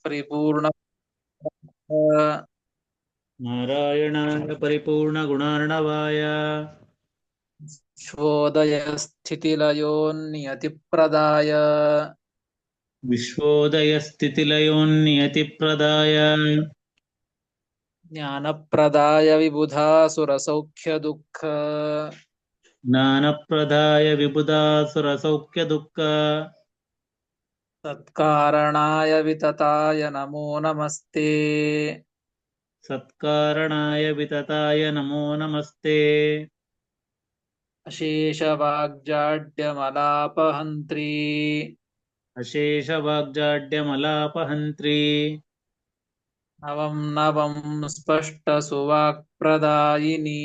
ಪರಿಪೂರ್ಣ ನಾರಾಯಣಾಯ ಪರಿಪೂರ್ಣಗುಣಾರ್ಣವಾಯ ಶೋದಯ ಸ್ಥಿತಿಲಯೋನ್ನಿಯತಿಪ್ರದಾಯ ವಿಶ್ವೋದಯಸ್ಥಿತಿಲಯೋನ್ನಿಯತಿಪ್ರದಾಯ ಜ್ಞಾನಪ್ರದಾಯ ವಿಬುಧಾಸುರಸೌಖ್ಯದುಃಖ ಜ್ಞಾನಪ್ರದಾಯ ವಿಬುಧಾಸುರಸೌಖ್ಯದುಃಖ ಸತ್ಕಾರಣಾಯ ವಿತತಾಯ ನಮೋ ನಮಸ್ತೆ ಸತ್ಕಾರಣಾಯ ವಿತತಾಯ ನಮೋ ನಮಸ್ತೆ ಅಶೇಷವಾಗ್ಜಾಡ್ಯಮಲಾಪಹಂತ್ರೀ ಅಶೇಷವಾಗ್ಜಾಡ್ಯಮಲಾಪಹಂತ್ರೀ ನವಂ ನವಂ ಸ್ಪಷ್ಟಸುವಾಕ್ಪ್ರದಾಯಿನಿ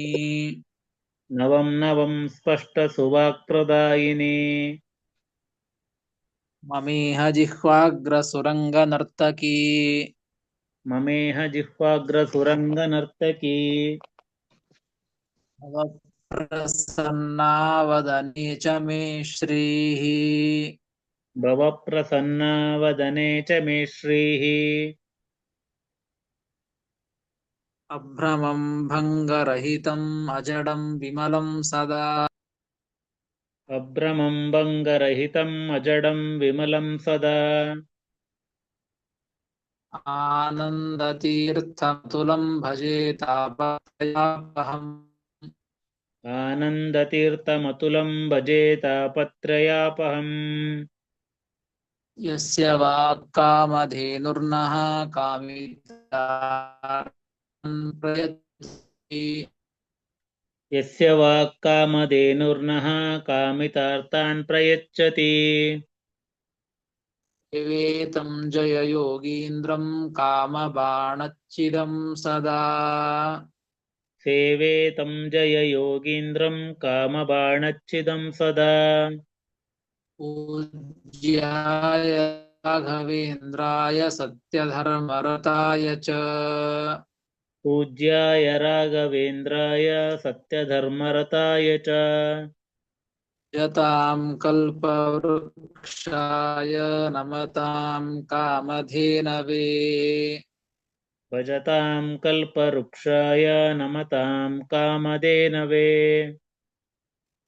ನವಂ ನವಂ ಸ್ಪಷ್ಟಸುವಾಕ್ಪ್ರದಾಯಿನಿ ಮಮೇಹ ಜಿಹ್ವಾಗ್ರಸುರಂಗನರ್ತಕೀ ಮಮೇಹ ಜಿಹ್ವಾಗ್ರಸುರಂಗನರ್ತಕೀ ಪ್ರಸನ್ನಾವದನೆ ಚ ಮೇ ಶ್ರೀಃ ಭವಪ್ರಸನ್ನಾ ವದನೆ ಚ ಮೇ ಶ್ರೀಃ ಅಭ್ರಮಂ ಭಂಗರಹಿತಂ ಅಜಡಂ ವಿಮಲಂ ಸದಾ ಅಭ್ರಮಂ ಭಂಗರಹಿತಂ ಅಜಡಂ ವಿಮಲಂ ಸದಾ ಆನಂದತೀರ್ಥಮತುಲಂ ಭಜೆ ತಾಪತ್ರಯಾಪಹಂ ಆನಂದತೀರ್ಥಮತುಲಂ ಭಜೆ ತಾಪತ್ರಯಾಪಹಂ ಯಸ್ಯ ವಾಕ್ಕಾಮಧೇನುರ್ನಃ ಕಾಮಿತಾರ್ಥಂ ಪ್ರಯಚ್ಛತಿ ಯಸ್ಯ ವಾಕ್ಕಾಮಧೇನುರ್ನಃ ಕಾಮಿತಾರ್ಥಾನ್ ಪ್ರಯಚ್ಛತಿ ವೇತಂ ಜಯ ಯೋಗೀಂದ್ರಂ ಕಾಮಬಾಣಚ್ಚಿದಂ ಸದಾ ಸೇವೇತಂ ಜಯ ಯೋಗೀಂದ್ರಂ ಕಾಮಬಾಣಚ್ಛಿದಂ ಸದಾ ಪೂಜ್ಯಾಯ ರಾಘವೇಂದ್ರಾಯ ಸತ್ಯಧರ್ಮರತಾಯ ಚ ಪೂಜ್ಯಾಯ ರಾಘವೇಂದ್ರಾಯ ಸತ್ಯಧರ್ಮರತಾಯ ಚ ಯತಾಂ ಕಲ್ಪವೃಕ್ಷಾಯ ನಮತಾಂ ಕಾಮಧೇನವೇ ಭಜತಾಂ ಕಲ್ಪವೃಕ್ಷಾಯ ನಮತಾಂ ಕಾಮಧೇನವೇ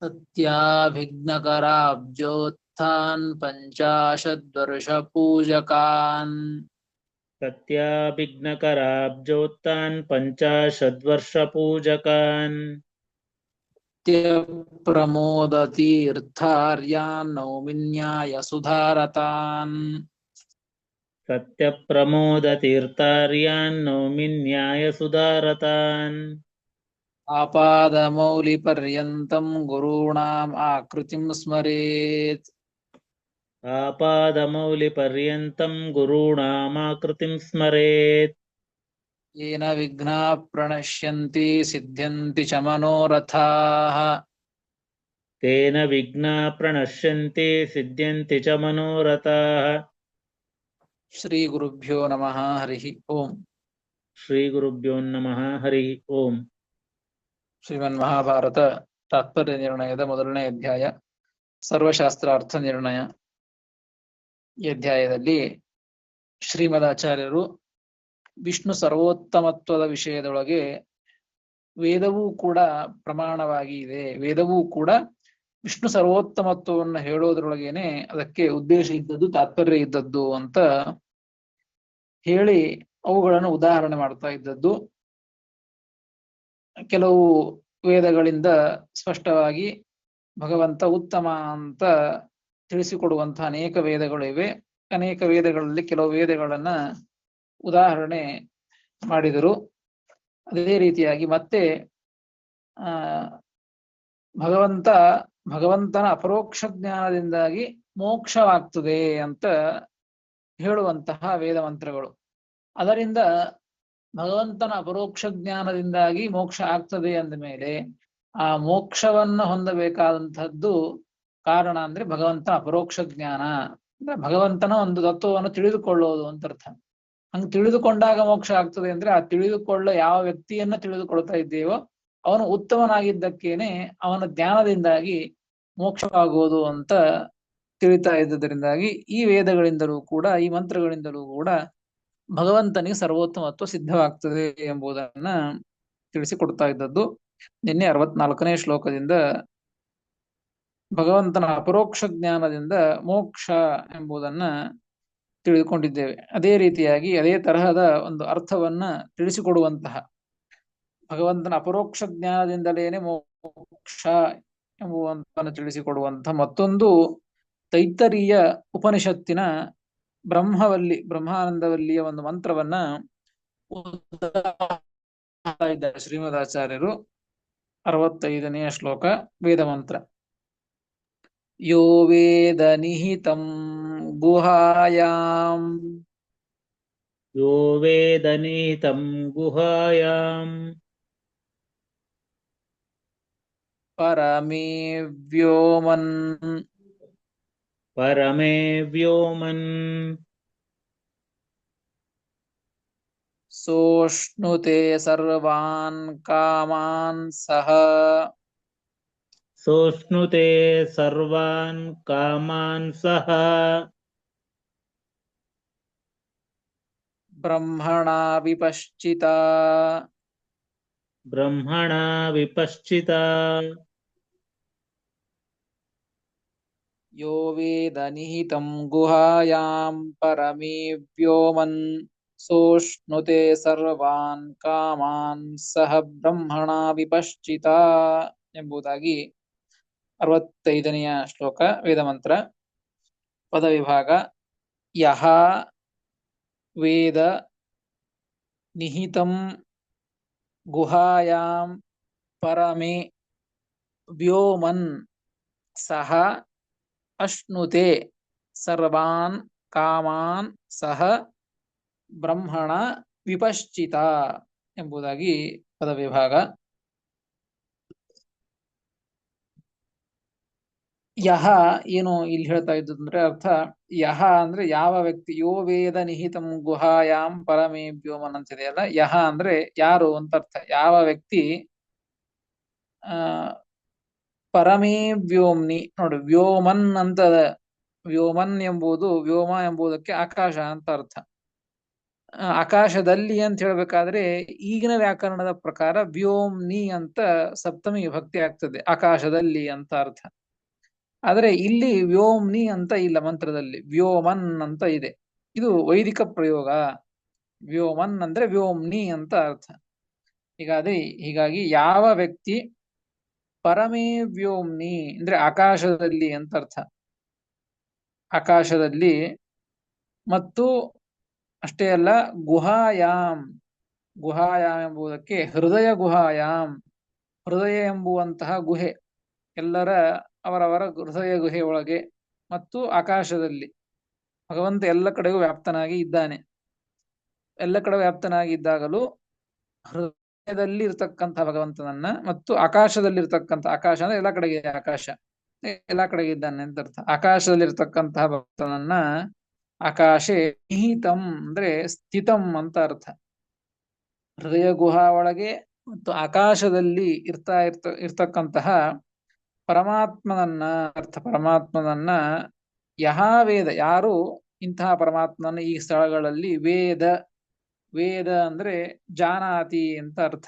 ಸತ್ಯಾಭಿಘ್ನಕರಾಬ್ಜೋತ್ಥಾನ್ ಪಂಚಾಶದ್ವರ್ಷಪೂಜಕಾನ್ ಸತ್ಯಾಭಿಘ್ನಕರಾಬ್ಜೋತ್ಥಾನ್ ಪಂಚಾಶದ್ವರ್ಷಪೂಜಕಾನ್ ಪ್ರಮೋದತೀರ್ಥಾರ್ಯಾನ್ ನೌಮಿನ್ಯಾಯ ಸುಧಾರತಾನ್ ಸತ್ಯಪ್ರಮೋದತೀರ್ಥಾರ್ಯಾನ್ ನೌಮಿನ್ಯಾಯ ಸುಧಾರತಾನ್ ಆಪಾದಮೌಲಿಪರ್ಯಂತಂ ಗುರುಣಾಂ ಆಕೃತಿಂ ಸ್ಮರೇತ್ ಆಪಾದಮೌಲಿಪರ್ಯಂತಂ ಗುರುಣಾಮಾಕೃತಿಂ ಸ್ಮರೇತ್ ಯೇನ ವಿಘ್ನಾಃ ಪ್ರಣಶ್ಯಂತಿ ಸಿದ್ಧ್ಯಂತಿ ಚ ಮನೋರಥಾಃ ತೇನ ವಿಘ್ನಾ ಪ್ರಣಶ್ಯಂತಿ ಸಿದ್ಧ್ಯಂತಿ ಚ ಮನೋರಥಾಃ ಶ್ರೀ ಗುರುಭ್ಯೋ ನಮಃ ಹರಿ ಓಂ. ಶ್ರೀ ಗುರುಭ್ಯೋ ನಮಃ ಹರಿ ಓಂ. ಶ್ರೀಮನ್ ಮಹಾಭಾರತ ತಾತ್ಪರ್ಯ ನಿರ್ಣಯದ ಮೊದಲನೇ ಅಧ್ಯಾಯ ಸರ್ವಶಾಸ್ತ್ರ ಅರ್ಥ ನಿರ್ಣಯ. ಈ ಅಧ್ಯಾಯದಲ್ಲಿ ಶ್ರೀಮದಾಚಾರ್ಯರು ವಿಷ್ಣು ಸರ್ವೋತ್ತಮತ್ವದ ವಿಷಯದೊಳಗೆ ವೇದವೂ ಕೂಡ ಪ್ರಮಾಣವಾಗಿ ಇದೆ, ವೇದವೂ ಕೂಡ ವಿಷ್ಣು ಸರ್ವೋತ್ತಮತ್ವವನ್ನು ಹೇಳೋದ್ರೊಳಗೇನೆ ಅದಕ್ಕೆ ಉದ್ದೇಶ ಇದ್ದದ್ದು, ತಾತ್ಪರ್ಯ ಇದ್ದದ್ದು ಅಂತ ಹೇಳಿ ಅವುಗಳನ್ನು ಉದಾಹರಣೆ ಮಾಡ್ತಾ ಇದ್ದದ್ದು. ಕೆಲವು ವೇದಗಳಿಂದ ಸ್ಪಷ್ಟವಾಗಿ ಭಗವಂತ ಉತ್ತಮ ಅಂತ ತಿಳಿಸಿಕೊಡುವಂತಹ ಅನೇಕ ವೇದಗಳು ಇವೆ. ಅನೇಕ ವೇದಗಳಲ್ಲಿ ಕೆಲವು ವೇದಗಳನ್ನ ಉದಾಹರಣೆ ಮಾಡಿದರು. ಅದೇ ರೀತಿಯಾಗಿ ಮತ್ತೆ ಭಗವಂತನ ಅಪರೋಕ್ಷ ಜ್ಞಾನದಿಂದಾಗಿ ಮೋಕ್ಷವಾಗ್ತದೆ ಅಂತ ಹೇಳುವಂತಹ ವೇದ ಮಂತ್ರಗಳು. ಅದರಿಂದ ಭಗವಂತನ ಅಪರೋಕ್ಷ ಜ್ಞಾನದಿಂದಾಗಿ ಮೋಕ್ಷ ಆಗ್ತದೆ ಅಂದ ಮೇಲೆ ಆ ಮೋಕ್ಷವನ್ನ ಹೊಂದಬೇಕಾದಂತಹದ್ದು ಕಾರಣ ಅಂದ್ರೆ ಭಗವಂತನ ಅಪರೋಕ್ಷ ಜ್ಞಾನ ಅಂದ್ರೆ ಭಗವಂತನ ಒಂದು ತತ್ವವನ್ನು ತಿಳಿದುಕೊಳ್ಳೋದು ಅಂತ ಅರ್ಥ. ಹಂಗೆ ತಿಳಿದುಕೊಂಡಾಗ ಮೋಕ್ಷ ಆಗ್ತದೆ ಅಂದ್ರೆ ಆ ಯಾವ ವ್ಯಕ್ತಿಯನ್ನ ತಿಳಿದುಕೊಳ್ತಾ ಇದ್ದೇವೋ ಅವನು ಉತ್ತಮನಾಗಿದ್ದಕ್ಕೇನೆ ಅವನ ಜ್ಞಾನದಿಂದಾಗಿ ಮೋಕ್ಷವಾಗುವುದು ಅಂತ ತಿಳಿತಾ ಇದ್ದುದರಿಂದಾಗಿ ಈ ವೇದಗಳಿಂದಲೂ ಕೂಡ, ಈ ಮಂತ್ರಗಳಿಂದಲೂ ಕೂಡ ಭಗವಂತನಿಗೆ ಸರ್ವೋತ್ತಮತ್ವ ಸಿದ್ಧವಾಗ್ತದೆ ಎಂಬುದನ್ನ ತಿಳಿಸಿಕೊಡ್ತಾ ಇದ್ದದ್ದು. ನಿನ್ನೆ 64ನೇ ಶ್ಲೋಕದಿಂದ ಭಗವಂತನ ಅಪರೋಕ್ಷ ಜ್ಞಾನದಿಂದ ಮೋಕ್ಷ ಎಂಬುದನ್ನ ತಿಳಿದುಕೊಂಡಿದ್ದೇವೆ. ಅದೇ ರೀತಿಯಾಗಿ ಅದೇ ತರಹದ ಒಂದು ಅರ್ಥವನ್ನ ತಿಳಿಸಿಕೊಡುವಂತಹ ಭಗವಂತನ ಅಪರೋಕ್ಷ ಜ್ಞಾನದಿಂದಲೇನೆ ಮೋಕ್ಷ ಎಂಬುವಂತನ್ನು ತಿಳಿಸಿಕೊಡುವಂತಹ ಮತ್ತೊಂದು ತೈತ್ತರೀಯ ಉಪನಿಷತ್ತಿನ ಬ್ರಹ್ಮಾನಂದವಲ್ಲಿಯ ಒಂದು ಮಂತ್ರವನ್ನ ಓದುತ್ತಾ ಇದ್ದಾರೆ ಶ್ರೀಮದಾಚಾರ್ಯರು. 65ನೆಯ ಶ್ಲೋಕ ವೇದ ಮಂತ್ರ. ಯೋ ವೇದ ನಿಹಿತಂ ಗುಹಾಯಾಂ ಯೋ ವೇದ ನಿಹಿತಂ ಗುಹಾಯಾಂ ಪರಮೇ ವ್ಯೋಮನ್ ಪರಮೇ ವ್ಯೋಮನ್ ಸೋಷ್ಣುತೆ ಸರ್ವಾನ್ ಕಾಮಾನ್ ಸಹ ಸೋಷ್ಣುತೆ ಸರ್ವಾನ್ ಕಾಮಾನ್ ಸಹ ಬ್ರಹ್ಮಣಾ ವಿಪಶ್ಚಿತ ಬ್ರಹ್ಮಣ ವಿಪಶ್ಚಿತ ಯೋ ವೇದ ನಿಹಿತಂ ಗುಹಾಯಾಂ ಪರಮೇ ವ್ಯೋಮನ್ ಸೋಷ್ಣುತೆ ಸರ್ವಾನ್ ಕಾಮಾನ್ ಸಹ ಬ್ರಹ್ಮಣಾ ವಿಪಶ್ಚಿತ ಎಂಬುದಾಗಿ 65ನೆಯ ಶ್ಲೋಕ ವೇದಮಂತ್ರ. ಪದವಿಭಾಗ. ಯಹ ವೇದ ನಿಹಿತಂ ಗುಹಾಯಾಂ ಪರಮೇ ವ್ಯೋಮನ್ ಸಹ ಅಶ್ನುತೆ ಸರ್ವಾನ್ ಕಾಮಾನ್ ಸಹ ಬ್ರಹ್ಮಣ ವಿಪಶ್ಚಿತ ಎಂಬುದಾಗಿ ಪದವಿಭಾಗ. ಯಹ ಏನು ಇಲ್ಲಿ ಹೇಳ್ತಾ ಇದ್ದಂದ್ರೆ ಅರ್ಥ, ಯಹ ಅಂದ್ರೆ ಯಾವ ವ್ಯಕ್ತಿ, ಯೋ ವೇದ ನಿಹಿತಂ ಗುಹಾಯಾಂ ಪರಮೇ ವ್ಯೋಮನ್ ಅಂತಿದೆಯಲ್ಲ, ಯಹ ಅಂದ್ರೆ ಯಾರು ಅಂತ ಅರ್ಥ. ಯಾವ ವ್ಯಕ್ತಿ ಆ ಪರಮೇ ವ್ಯೋಮ್ನಿ, ನೋಡಿ ವ್ಯೋಮನ್ ಅಂತ, ವ್ಯೋಮನ್ ಎಂಬುದು ವ್ಯೋಮ ಎಂಬುದಕ್ಕೆ ಆಕಾಶ ಅಂತ ಅರ್ಥ. ಆಕಾಶದಲ್ಲಿ ಅಂತ ಹೇಳ್ಬೇಕಾದ್ರೆ ಈಗಿನ ವ್ಯಾಕರಣದ ಪ್ರಕಾರ ವ್ಯೋಮ್ನಿ ಅಂತ ಸಪ್ತಮಿ ವಿಭಕ್ತಿ ಆಗ್ತದೆ, ಆಕಾಶದಲ್ಲಿ ಅಂತ ಅರ್ಥ. ಆದ್ರೆ ಇಲ್ಲಿ ವ್ಯೋಮ್ನಿ ಅಂತ ಇಲ್ಲ, ಮಂತ್ರದಲ್ಲಿ ವ್ಯೋಮನ್ ಅಂತ ಇದೆ. ಇದು ವೈದಿಕ ಪ್ರಯೋಗ. ವ್ಯೋಮನ್ ಅಂದ್ರೆ ವ್ಯೋಮ್ನಿ ಅಂತ ಅರ್ಥ. ಹೀಗಾಗಿ ಯಾವ ವ್ಯಕ್ತಿ ಪರಮೇ ವ್ಯೋಮ್ನಿ ಅಂದ್ರೆ ಆಕಾಶದಲ್ಲಿ ಅಂತ ಅರ್ಥ. ಆಕಾಶದಲ್ಲಿ ಮತ್ತು ಅಷ್ಟೇ ಅಲ್ಲ, ಗುಹಾಯಾಮ್, ಗುಹಾಯಾಮ್ ಎಂಬುದಕ್ಕೆ ಹೃದಯ ಗುಹಾಯಾಮ್, ಹೃದಯ ಎಂಬುವಂತಹ ಗುಹೆ, ಎಲ್ಲರ ಅವರವರ ಹೃದಯ ಗುಹೆ ಒಳಗೆ ಮತ್ತು ಆಕಾಶದಲ್ಲಿ ಭಗವಂತ ಎಲ್ಲ ಕಡೆಗೂ ವ್ಯಾಪ್ತನಾಗಿ ಇದ್ದಾನೆ. ಎಲ್ಲ ಕಡೆ ವ್ಯಾಪ್ತನಾಗಿ ಇದ್ದಾಗಲೂ ಹೃದಯದಲ್ಲಿ ಇರ್ತಕ್ಕಂಥ ಭಗವಂತನನ್ನ ಮತ್ತು ಆಕಾಶದಲ್ಲಿ ಇರ್ತಕ್ಕಂಥ, ಆಕಾಶ ಅಂದ್ರೆ ಎಲ್ಲ ಕಡೆಗೆ ಆಕಾಶ, ಎಲ್ಲ ಕಡೆಗೆ ಇದ್ದಾನೆ ಅಂತ ಅರ್ಥ. ಆಕಾಶದಲ್ಲಿ ಇರ್ತಕ್ಕಂತಹ ಭಗವಂತನನ್ನ ಆಕಾಶೆ ನಿಹಿತಂ ಅಂದ್ರೆ ಸ್ಥಿತಂ ಅಂತ ಅರ್ಥ. ಹೃದಯ ಗುಹಾ ಒಳಗೆ ಮತ್ತು ಆಕಾಶದಲ್ಲಿ ಇರ್ತಕ್ಕಂತಹ ಪರಮಾತ್ಮನನ್ನ ಅರ್ಥ. ಪರಮಾತ್ಮನನ್ನ ಯಹ ವೇದ, ಯಾರು ಇಂತಹ ಪರಮಾತ್ಮನ ಈ ಸ್ಥಳಗಳಲ್ಲಿ ವೇದ, ವೇದ ಅಂದ್ರೆ ಜಾನಾತಿ ಅಂತ ಅರ್ಥ,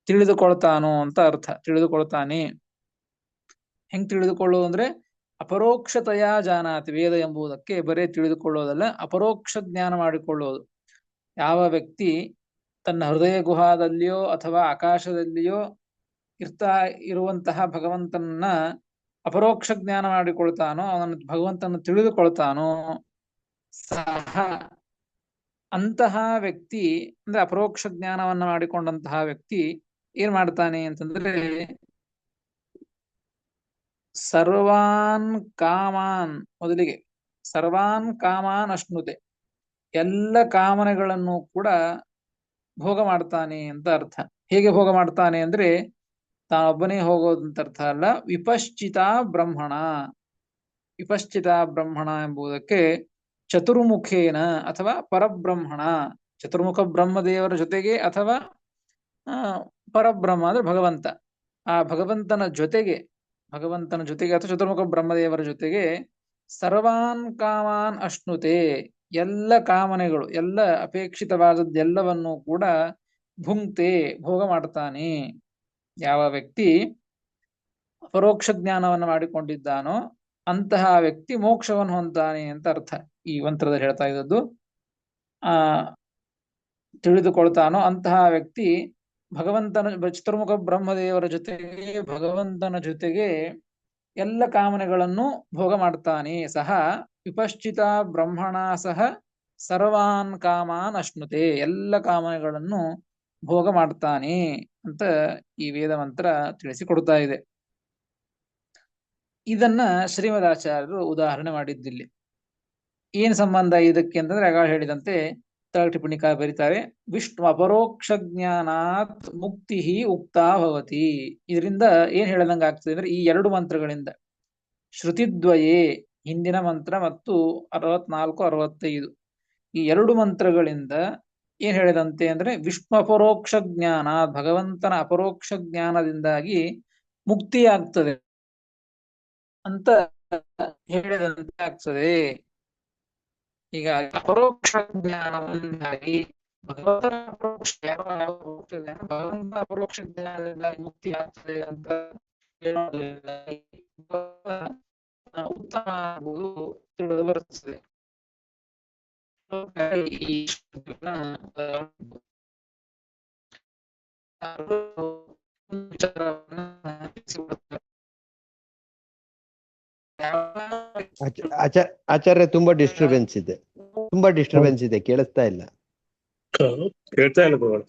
ತಿಳಿದುಕೊಳ್ತಾನೋ ಅಂತ ಅರ್ಥ, ತಿಳಿದುಕೊಳ್ತಾನೆ. ಹೆಂಗ್ ತಿಳಿದುಕೊಳ್ಳೋದು ಅಂದ್ರೆ ಅಪರೋಕ್ಷತೆಯ ಜಾನಾತಿ, ವೇದ ಎಂಬುದಕ್ಕೆ ಬರೇ ತಿಳಿದುಕೊಳ್ಳೋದಲ್ಲ, ಅಪರೋಕ್ಷ ಜ್ಞಾನ ಮಾಡಿಕೊಳ್ಳೋದು. ಯಾವ ವ್ಯಕ್ತಿ ತನ್ನ ಹೃದಯ ಗುಹಾದಲ್ಲಿಯೋ ಅಥವಾ ಆಕಾಶದಲ್ಲಿಯೋ ಇರುವಂತಹ ಭಗವಂತನನ್ನ ಅಪರೋಕ್ಷ ಜ್ಞಾನ ಮಾಡಿಕೊಳ್ತಾನೋ, ಅವನನ್ನು ಭಗವಂತನ ತಿಳಿದುಕೊಳ್ತಾನೋ ಸಹ, ಅಂತಹ ವ್ಯಕ್ತಿ ಅಂದ್ರೆ ಅಪರೋಕ್ಷ ಜ್ಞಾನವನ್ನ ಮಾಡಿಕೊಂಡಂತಹ ವ್ಯಕ್ತಿ ಏನ್ ಮಾಡ್ತಾನೆ ಅಂತಂದ್ರೆ ಸರ್ವಾನ್ ಕಾಮಾನ್, ಮೊದಲಿಗೆ ಸರ್ವಾನ್ ಕಾಮಾನ್ ಅಶ್ನುತೆ, ಎಲ್ಲ ಕಾಮನೆಗಳನ್ನು ಕೂಡ ಭೋಗ ಮಾಡ್ತಾನೆ ಅಂತ ಅರ್ಥ. ಹೇಗೆ ಭೋಗ ಮಾಡ್ತಾನೆ ಅಂದ್ರೆ ತಾನೊಬ್ಬನೇ ಹೋಗೋದಂತ ಅರ್ಥ ಅಲ್ಲ. ವಿಪಶ್ಚಿತ ಬ್ರಹ್ಮಣ, ವಿಪಶ್ಚಿತ ಬ್ರಹ್ಮಣ ಎಂಬುದಕ್ಕೆ ಚತುರ್ಮುಖೇನ ಅಥವಾ ಪರಬ್ರಹ್ಮಣ, ಚತುರ್ಮುಖ ಬ್ರಹ್ಮದೇವರ ಜೊತೆಗೆ ಅಥವಾ ಪರಬ್ರಹ್ಮ ಅಂದ್ರೆ ಭಗವಂತ, ಆ ಭಗವಂತನ ಜೊತೆಗೆ ಅಥವಾ ಚತುರ್ಮುಖ ಬ್ರಹ್ಮದೇವರ ಜೊತೆಗೆ ಸರ್ವಾನ್ ಕಾಮಾನ್ ಅಶ್ನುತೆ, ಎಲ್ಲ ಕಾಮನೆಗಳು, ಎಲ್ಲ ಅಪೇಕ್ಷಿತವಾದದ್ದೆಲ್ಲವನ್ನು ಕೂಡ ಭುಂಕ್ತೆ ಭೋಗ ಮಾಡ್ತಾನೆ. ಯಾವ ವ್ಯಕ್ತಿ ಪರೋಕ್ಷ ಜ್ಞಾನವನ್ನು ಮಾಡಿಕೊಂಡಿದ್ದಾನೋ ಅಂತಹ ವ್ಯಕ್ತಿ ಮೋಕ್ಷವನ್ನು ಹೊಂದಾನೆ ಅಂತ ಅರ್ಥ. ಈ ಮಂತ್ರದಲ್ಲಿ ಹೇಳ್ತಾ ಇದ್ದದ್ದು ಆ ತಿಳಿದುಕೊಳ್ತಾನೋ ಅಂತಹ ವ್ಯಕ್ತಿ ಭಗವಂತನ ಚತುರ್ಮುಖ ಬ್ರಹ್ಮದೇವರ ಜೊತೆಗೆ, ಭಗವಂತನ ಜೊತೆಗೆ ಎಲ್ಲ ಕಾಮನೆಗಳನ್ನು ಭೋಗ ಮಾಡ್ತಾನೆ. ಸಹ ವಿಪಶ್ಚಿತ ಬ್ರಹ್ಮಣ ಸಹ ಸರ್ವಾನ್ ಕಾಮಾನ್ ಅಶ್ನುತೆ, ಎಲ್ಲ ಕಾಮನೆಗಳನ್ನು ಭೋಗ ಮಾಡ್ತಾನೆ ಅಂತ ಈ ವೇದ ಮಂತ್ರ ತಿಳಿಸಿಕೊಡ್ತಾ ಇದೆ. ಇದನ್ನ ಶ್ರೀಮದಾಚಾರ್ಯರು ಉದಾಹರಣೆ ಮಾಡಿದ್ದಿಲ್ಲಿ. ಏನ್ ಸಂಬಂಧ ಇದಕ್ಕೆ ಅಂತಂದ್ರೆ, ಆಗ ಹೇಳಿದಂತೆ ತಳ ಟಿಪ್ಪಣಿಕಾರ ಬರೀತಾರೆ, ವಿಷ್ಣು ಅಪರೋಕ್ಷ ಜ್ಞಾನಾತ್ ಮುಕ್ತಿ ಉಕ್ತಾ ಭವತಿ. ಇದರಿಂದ ಏನ್ ಹೇಳದಂಗ ಆಗ್ತದೆ ಅಂದ್ರೆ, ಈ ಎರಡು ಮಂತ್ರಗಳಿಂದ ಶ್ರುತಿದ್ವಯೇ, ಹಿಂದಿನ ಮಂತ್ರ ಮತ್ತು 64, 65, ಈ ಎರಡು ಮಂತ್ರಗಳಿಂದ ಏನ್ ಹೇಳಿದಂತೆ ಅಂದ್ರೆ, ವಿಷ್ಣು ಅಪರೋಕ್ಷ ಜ್ಞಾನ, ಭಗವಂತನ ಅಪರೋಕ್ಷ ಜ್ಞಾನದಿಂದಾಗಿ ಮುಕ್ತಿಯಾಗ್ತದೆ ಅಂತ ಹೇಳಿದಂತೆ ಆಗ್ತದೆ. ಈಗ ಅಪರೋಕ್ಷ ಜ್ಞಾನದಿಂದಾಗಿ ಭಗವಂತನ ಅಪರೋಕ್ಷ ಜ್ಞಾನದಿಂದಾಗಿ ಮುಕ್ತಿ ಆಗ್ತದೆ ಅಂತ ಹೇಳೋದ್ರಿಂದ ಉತ್ತಮ ಎಂಬುದು ತಿಳಿದು ಬರುತ್ತದೆ. ಈ ಆಚಾರ್ಯ ತುಂಬಾ ಡಿಸ್ಟರ್ಬೆನ್ಸ್ ಇದೆ, ಕೇಳಿಸ್ತಾ ಇಲ್ಲ. ಕೇಳ್ತಾ ಇಲ್ಲ ಗುರುಗಳು.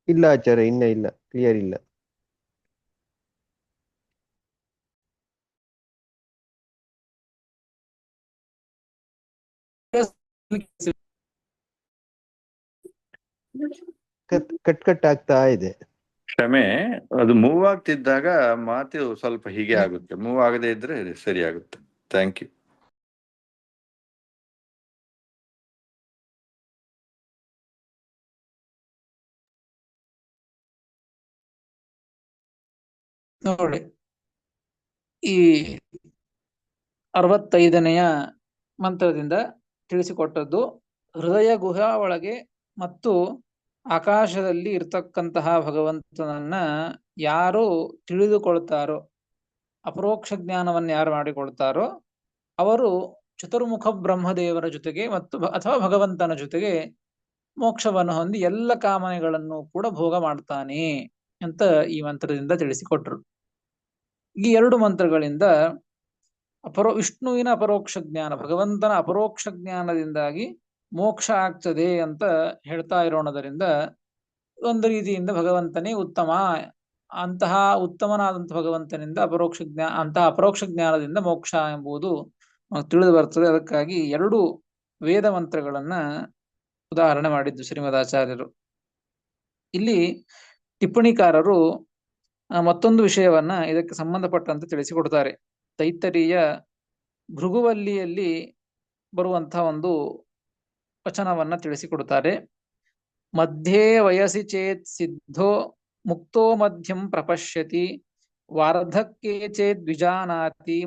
ಇಲ್ಲ ಆಚಾರ್ಯ, ಇನ್ನ ಇಲ್ಲ, ಕ್ಲಿಯರ್ ಇಲ್ಲ. ಕಟ್ ಆಗ್ತಾ ಇದೆ. ಕ್ಷಮೆ, ಅದು ಮೂವ್ ಆಗ್ತಿದ್ದಾಗ ಮಾತು ಸ್ವಲ್ಪ ಹೀಗೆ ಆಗುತ್ತೆ, ಮೂವ್ ಆಗದೆ ಇದ್ರೆ ಸರಿ ಆಗುತ್ತೆ. Thank you. ನೋಡಿ, ಈ 65ನೆಯ ಮಂತ್ರದಿಂದ ತಿಳಿಸಿಕೊಟ್ಟದ್ದು ಹೃದಯ ಗುಹಾ ಒಳಗೆ ಮತ್ತು ಆಕಾಶದಲ್ಲಿ ಇರ್ತಕ್ಕಂತಹ ಭಗವಂತನನ್ನ ಯಾರು ತಿಳಿದುಕೊಳ್ತಾರೋ, ಅಪರೋಕ್ಷ ಜ್ಞಾನವನ್ನು ಯಾರು ಮಾಡಿಕೊಳ್ತಾರೋ ಅವರು ಚತುರ್ಮುಖ ಬ್ರಹ್ಮದೇವರ ಜೊತೆಗೆ ಮತ್ತು ಅಥವಾ ಭಗವಂತನ ಜೊತೆಗೆ ಮೋಕ್ಷವನ್ನು ಹೊಂದಿ ಎಲ್ಲ ಕಾಮನೆಗಳನ್ನು ಕೂಡ ಭೋಗ ಮಾಡ್ತಾನೆ ಅಂತ ಈ ಮಂತ್ರದಿಂದ ತಿಳಿಸಿಕೊಟ್ರು. ಈ ಎರಡು ಮಂತ್ರಗಳಿಂದ ವಿಷ್ಣುವಿನ ಅಪರೋಕ್ಷ ಜ್ಞಾನ, ಭಗವಂತನ ಅಪರೋಕ್ಷ ಜ್ಞಾನದಿಂದಾಗಿ ಮೋಕ್ಷ ಆಗ್ತದೆ ಅಂತ ಹೇಳ್ತಾ ಇರೋಣದರಿಂದ ಒಂದು ರೀತಿಯಿಂದ ಭಗವಂತನೇ ಉತ್ತಮ, ಅಂತಹ ಉತ್ತಮನಾದಂತಹ ಭಗವಂತನಿಂದ ಅಂತಹ ಅಪರೋಕ್ಷ ಜ್ಞಾನದಿಂದ ಮೋಕ್ಷ ಎಂಬುದು ತಿಳಿದು ಬರ್ತದೆ. ಅದಕ್ಕಾಗಿ ಎರಡು ವೇದ ಮಂತ್ರಗಳನ್ನ ಉದಾಹರಣೆ ಮಾಡಿದ್ದು ಶ್ರೀಮದಾಚಾರ್ಯರು. ಇಲ್ಲಿ ಟಿಪ್ಪಣಿಕಾರರು ಮತ್ತೊಂದು ವಿಷಯವನ್ನ ಇದಕ್ಕೆ ಸಂಬಂಧಪಟ್ಟಂತೆ ತಿಳಿಸಿಕೊಡ್ತಾರೆ. ತೈತ್ತರೀಯ ಭೃಗುವಲ್ಲಿಯಲ್ಲಿ ಬರುವಂತಹ ಒಂದು ವಚನವನ್ನ ತಿಳಿಸಿಕೊಡ್ತಾರೆ. ಮಧ್ಯೆ ವಯಸಿ ಚೇತ್ ಸಿದ್ಧೋ ಮುಕ್ತೋ ಮಧ್ಯಂ ಪ್ರಪಶ್ಯತಿ, ವಾರ್ಧಕ್ಯೇ ಚೇತ್ ದ್ವಿಜಾನಾತಿ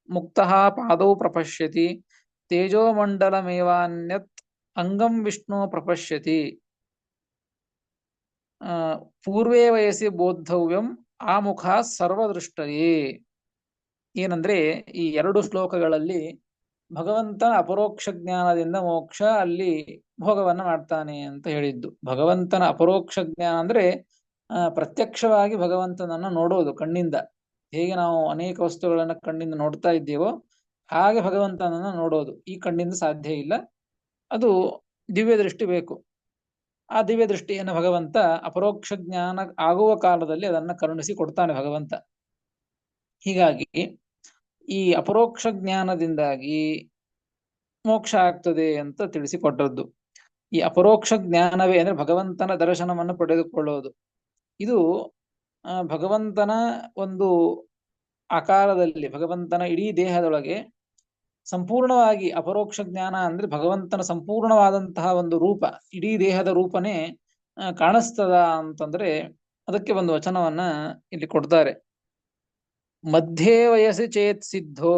ಮುಕ್ತಃ ಪಾದೌ ಪ್ರಪಶ್ಯತಿ, ತೇಜೋಮಂಡಲಮೇವಾನ್ಯತ್ ಅಂಗಂ ವಿಷ್ಣು ಪ್ರಪಶ್ಯತಿ, ಪೂರ್ವೇ ವಯಸ್ಸಿ ಬೋದ್ಧವ್ಯಂ ಆಮುಖ ಸರ್ವದೃಷ್ಟಯೇ. ಏನಂದ್ರೆ, ಈ ಎರಡು ಶ್ಲೋಕಗಳಲ್ಲಿ ಭಗವಂತನ ಅಪರೋಕ್ಷ ಜ್ಞಾನದಿಂದ ಮೋಕ್ಷ, ಅಲ್ಲಿ ಭೋಗವನ್ನ ಮಾಡ್ತಾನೆ ಅಂತ ಹೇಳಿದ್ದು. ಭಗವಂತನ ಅಪರೋಕ್ಷ ಜ್ಞಾನ ಅಂದ್ರೆ ಪ್ರತ್ಯಕ್ಷವಾಗಿ ಭಗವಂತನನ್ನ ನೋಡೋದು ಕಣ್ಣಿಂದ. ಹೇಗೆ ನಾವು ಅನೇಕ ವಸ್ತುಗಳನ್ನ ಕಣ್ಣಿಂದ ನೋಡ್ತಾ ಇದ್ದೇವೋ ಹಾಗೆ ಭಗವಂತನನ್ನ ನೋಡೋದು ಈ ಕಣ್ಣಿಂದ ಸಾಧ್ಯ ಇಲ್ಲ. ಅದು ದಿವ್ಯ ದೃಷ್ಟಿ ಬೇಕು. ಆ ದಿವ್ಯ ದೃಷ್ಟಿಯನ್ನು ಭಗವಂತ ಅಪರೋಕ್ಷ ಜ್ಞಾನ ಆಗುವ ಕಾಲದಲ್ಲಿ ಅದನ್ನ ಕರುಣಿಸಿ ಕೊಡ್ತಾನೆ ಭಗವಂತ. ಹೀಗಾಗಿ ಈ ಅಪರೋಕ್ಷ ಜ್ಞಾನದಿಂದಾಗಿ ಮೋಕ್ಷ ಆಗ್ತದೆ ಅಂತ ತಿಳಿಸಿಕೊಟ್ಟದ್ದು. ಈ ಅಪರೋಕ್ಷ ಜ್ಞಾನವೇ ಅಂದ್ರೆ ಭಗವಂತನ ದರ್ಶನವನ್ನು ಪಡೆದುಕೊಳ್ಳೋದು. ಇದು ಭಗವಂತನ ಒಂದು ಆಕಾರದಲ್ಲಿ, ಭಗವಂತನ ಇಡೀ ದೇಹದೊಳಗೆ ಸಂಪೂರ್ಣವಾಗಿ ಅಪರೋಕ್ಷ ಜ್ಞಾನ ಅಂದ್ರೆ ಭಗವಂತನ ಸಂಪೂರ್ಣವಾದಂತಹ ಒಂದು ರೂಪ, ಇಡೀ ದೇಹದ ರೂಪನೇ ಕಾಣಿಸ್ತದ ಅಂತಂದ್ರೆ ಅದಕ್ಕೆ ಒಂದು ವಚನವನ್ನ ಇಲ್ಲಿ ಕೊಡ್ತಾರೆ. ಮಧ್ಯೆ ವಯಸ್ಸಿ ಚೇತ್ ಸಿದ್ಧೋ,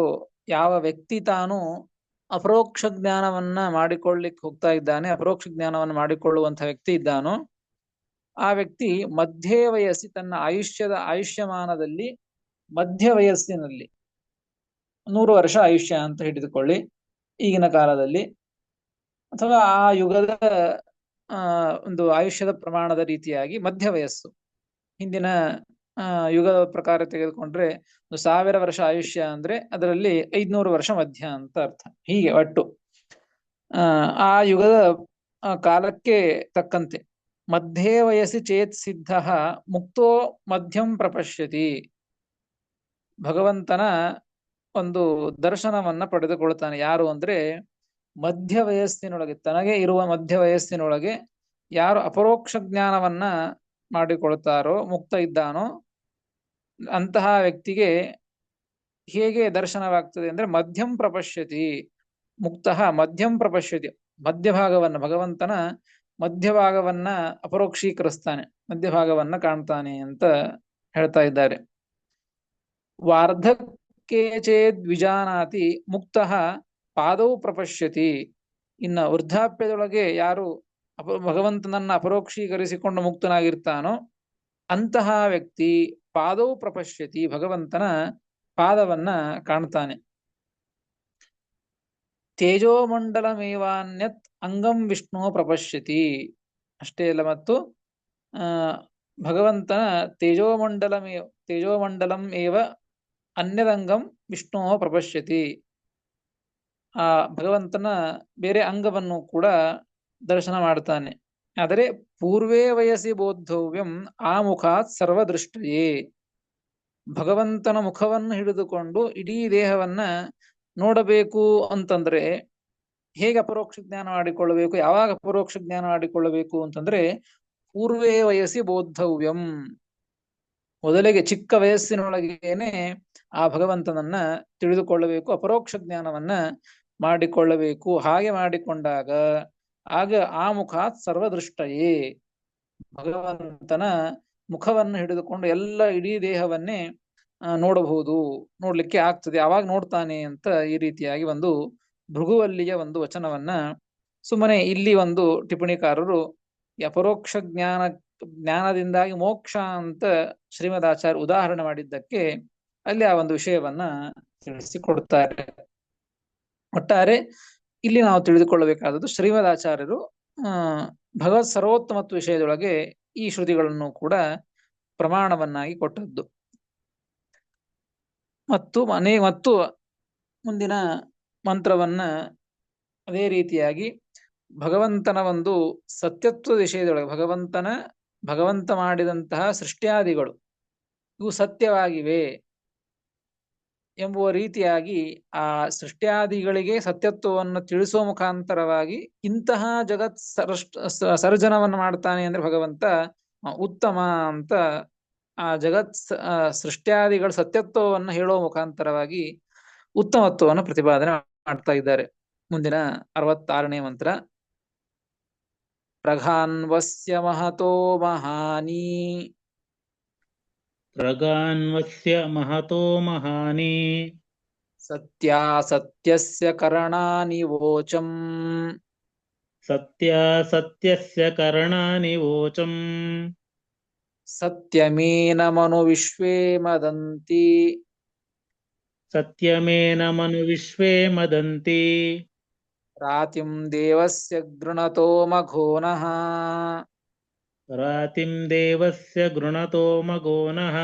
ಯಾವ ವ್ಯಕ್ತಿ ತಾನು ಅಪರೋಕ್ಷ ಜ್ಞಾನವನ್ನ ಮಾಡಿಕೊಳ್ಳಿಕ್ಕೆ ಹೋಗ್ತಾ ಇದ್ದಾನೆ, ಅಪರೋಕ್ಷ ಜ್ಞಾನವನ್ನು ಮಾಡಿಕೊಳ್ಳುವಂತಹ ವ್ಯಕ್ತಿ ಇದ್ದಾನೋ ಆ ವ್ಯಕ್ತಿ ಮಧ್ಯೆ ವಯಸ್ಸಿ, ತನ್ನ ಆಯುಷ್ಯಮಾನದಲ್ಲಿ ಮಧ್ಯ ವಯಸ್ಸಿನಲ್ಲಿ 100 ವರ್ಷ ಆಯುಷ್ಯ ಅಂತ ಹಿಡಿದುಕೊಳ್ಳಿ ಈಗಿನ ಕಾಲದಲ್ಲಿ, ಅಥವಾ ಆ ಯುಗದ ಒಂದು ಆಯುಷ್ಯದ ಪ್ರಮಾಣದ ರೀತಿಯಾಗಿ ಮಧ್ಯ ವಯಸ್ಸು. ಹಿಂದಿನ ಯುಗದ ಪ್ರಕಾರ ತೆಗೆದುಕೊಂಡ್ರೆ 1000 ವರ್ಷ ಆಯುಷ್ಯ ಅಂದ್ರೆ ಅದರಲ್ಲಿ 500 ವರ್ಷ ಮಧ್ಯ ಅಂತ ಅರ್ಥ. ಹೀಗೆ ಒಟ್ಟು ಆ ಯುಗದ ಕಾಲಕ್ಕೆ ತಕ್ಕಂತೆ ಮಧ್ಯೆ ವಯಸ್ಸಿ ಚೇತ್ ಸಿದ್ಧ ಮುಕ್ತೋ ಮಧ್ಯಂ ಪ್ರಪಶ್ಯತಿ, ಭಗವಂತನ ಒಂದು ದರ್ಶನವನ್ನ ಪಡೆದುಕೊಳ್ತಾನೆ. ಯಾರು ಅಂದ್ರೆ ಮಧ್ಯ ವಯಸ್ಸಿನೊಳಗೆ, ತನಗೆ ಇರುವ ಮಧ್ಯ ವಯಸ್ಸಿನೊಳಗೆ ಯಾರು ಅಪರೋಕ್ಷ ಜ್ಞಾನವನ್ನ ಮಾಡಿಕೊಳ್ತಾರೋ, ಮುಕ್ತ ಇದ್ದಾನೋ ಅಂತಹ ವ್ಯಕ್ತಿಗೆ ಹೇಗೆ ದರ್ಶನವಾಗ್ತದೆ ಅಂದ್ರೆ ಮಧ್ಯಂ ಪ್ರಪಶ್ಯತಿ, ಮುಕ್ತ ಮಧ್ಯಂ ಪ್ರಪಶ್ಯತಿ, ಮಧ್ಯಭಾಗವನ್ನ, ಭಗವಂತನ ಮಧ್ಯಭಾಗವನ್ನ ಅಪರೋಕ್ಷೀಕರಿಸ್ತಾನೆ, ಮಧ್ಯಭಾಗವನ್ನ ಕಾಣ್ತಾನೆ ಅಂತ ಹೇಳ್ತಾ ಇದ್ದಾರೆ. ವಾರ್ಧಕ್ಕೆ ಚೇದ್ ವಿಜಾನಾತಿ ಮುಕ್ತ ಪಾದೌ ಪ್ರಪಶ್ಯತಿ, ಇನ್ನ ವೃದ್ಧಾಪ್ಯದೊಳಗೆ ಯಾರು ಭಗವಂತನನ್ನ ಅಪರೋಕ್ಷೀಕರಿಸಿಕೊಂಡು ಮುಕ್ತನಾಗಿರ್ತಾನೋ ಅಂತಹ ವ್ಯಕ್ತಿ ಪಾದೌ ಪ್ರಪಶ್ಯತಿ, ಭಗವಂತನ ಪಾದವನ್ನ ಕಾಣ್ತಾನೆ. ತೇಜೋಮಂಡಲಮೇವಾನ್ಯತ್ ಅಂಗಂ ವಿಷ್ಣು ಪ್ರಪಶ್ಯತಿ, ಅಷ್ಟೇ ಅಲ್ಲ, ಮತ್ತು ಭಗವಂತನ ತೇಜೋಮಂಡಲಂ ಏವ ಅನ್ಯದಂಗಂ ವಿಷ್ಣು ಪ್ರಪಶ್ಯತಿ, ಆ ಭಗವಂತನ ಬೇರೆ ಅಂಗವನ್ನು ಕೂಡ ದರ್ಶನ ಮಾಡ್ತಾನೆ. ಆದರೆ ಪೂರ್ವೇ ವಯಸ್ಸಿ ಬೋದ್ಧವ್ಯಂ ಆ ಮುಖಾತ್ ಸರ್ವದೃಷ್ಟಯೇ, ಭಗವಂತನ ಮುಖವನ್ನು ಹಿಡಿದುಕೊಂಡು ಇಡೀ ದೇಹವನ್ನ ನೋಡಬೇಕು ಅಂತಂದ್ರೆ ಹೇಗೆ ಅಪರೋಕ್ಷ ಜ್ಞಾನ ಮಾಡಿಕೊಳ್ಳಬೇಕು, ಯಾವಾಗ ಅಪರೋಕ್ಷ ಜ್ಞಾನ ಮಾಡಿಕೊಳ್ಳಬೇಕು ಅಂತಂದ್ರೆ ಪೂರ್ವೇ ವಯಸ್ಸಿ ಬೋದ್ಧವ್ಯಂ, ಮೊದಲಿಗೆ ಚಿಕ್ಕ ವಯಸ್ಸಿನೊಳಗೇನೆ ಆ ಭಗವಂತನನ್ನ ತಿಳಿದುಕೊಳ್ಳಬೇಕು, ಅಪರೋಕ್ಷ ಜ್ಞಾನವನ್ನ ಮಾಡಿಕೊಳ್ಳಬೇಕು. ಹಾಗೆ ಮಾಡಿಕೊಂಡಾಗ ಆಗ ಆ ಮುಖಾತ್ ಸರ್ವದೃಷ್ಟಯೇ, ಭಗವಂತನ ಮುಖವನ್ನು ಹಿಡಿದುಕೊಂಡು ಎಲ್ಲ ಇಡೀ ದೇಹವನ್ನೇ ನೋಡಬಹುದು, ನೋಡ್ಲಿಕ್ಕೆ ಆಗ್ತದೆ, ಆವಾಗ ನೋಡ್ತಾನೆ ಅಂತ ಈ ರೀತಿಯಾಗಿ ಒಂದು ಭೃಗುವಲ್ಲಿಯ ಒಂದು ವಚನವನ್ನ ಸುಮ್ಮನೆ ಇಲ್ಲಿ ಒಂದು ಟಿಪ್ಪಣಿಕಾರರು ಅಪರೋಕ್ಷ ಜ್ಞಾನದಿಂದಾಗಿ ಮೋಕ್ಷ ಅಂತ ಶ್ರೀಮದಾಚಾರ್ಯ ಉದಾಹರಣೆ ಮಾಡಿದ್ದಕ್ಕೆ ಅಲ್ಲಿ ಆ ಒಂದು ವಿಷಯವನ್ನ ತಿಳಿಸಿಕೊಡ್ತಾರೆ. ಒಟ್ಟಾರೆ ಇಲ್ಲಿ ನಾವು ತಿಳಿದುಕೊಳ್ಳಬೇಕಾದದ್ದು ಶ್ರೀಮದಾಚಾರ್ಯರು ಭಗವತ್ ಸರ್ವೋತ್ತಮತ್ವ ವಿಷಯದೊಳಗೆ ಈ ಶ್ರುತಿಗಳನ್ನು ಕೂಡ ಪ್ರಮಾಣವನ್ನಾಗಿ ಕೊಟ್ಟದ್ದು. ಮತ್ತು ಮುಂದಿನ ಮಂತ್ರವನ್ನ ಅದೇ ರೀತಿಯಾಗಿ ಭಗವಂತನ ಒಂದು ಸತ್ಯತ್ವ ವಿಷಯದೊಳಗೆ, ಭಗವಂತ ಮಾಡಿದಂತಹ ಸೃಷ್ಟ್ಯಾದಿಗಳು ಇವು ಸತ್ಯವಾಗಿವೆ ಎಂಬುವ ರೀತಿಯಾಗಿ ಆ ಸೃಷ್ಟ್ಯಾದಿಗಳಿಗೆ ಸತ್ಯತ್ವವನ್ನು ತಿಳಿಸುವ ಮುಖಾಂತರವಾಗಿ ಇಂತಹ ಜಗತ್ ಸರ್ಜನವನ್ನು ಮಾಡ್ತಾನೆ ಅಂದ್ರೆ ಭಗವಂತ ಉತ್ತಮ ಅಂತ ಆ ಜಗತ್ ಸೃಷ್ಟ್ಯಾದಿಗಳ ಸತ್ಯತ್ವವನ್ನು ಹೇಳುವ ಮುಖಾಂತರವಾಗಿ ಉತ್ತಮತ್ವವನ್ನು ಪ್ರತಿಪಾದನೆ ಮಾಡ್ತಾ ಇದ್ದಾರೆ. ಮುಂದಿನ 66ನೇ ಮಂತ್ರ. ಪ್ರಘಾನ್ವಸ್ಯ ಮಹತೋ ಮಹಾನಿ, ಪ್ರಗಾನ್ವಸ್ಯ ಮಹತೋ ಮಹಾನಿ, ಸತ್ಯಾಸತ್ಯಸ್ಯ ಕರಣಾನಿ ವೋಚಂ, ಸತ್ಯಾಸತ್ಯಸ್ಯ ಕರಣಾನಿ ವೋಚಂ, ಸತ್ಯಮೇನ ಮನು ವಿಶ್ವೇ ಮದಂತಿ, ಸತ್ಯಮೇನ ಮನು ವಿಶ್ವೇ ಮದಂತಿ, ರಾತಿಂ ದೇವಸ್ಯ ಗೃಣತೋ ಮಘೋನಃ, ರಾತಿಂ ದೇವಸ್ಯ ಗೃಣತೋ ಮಘೋನಃ.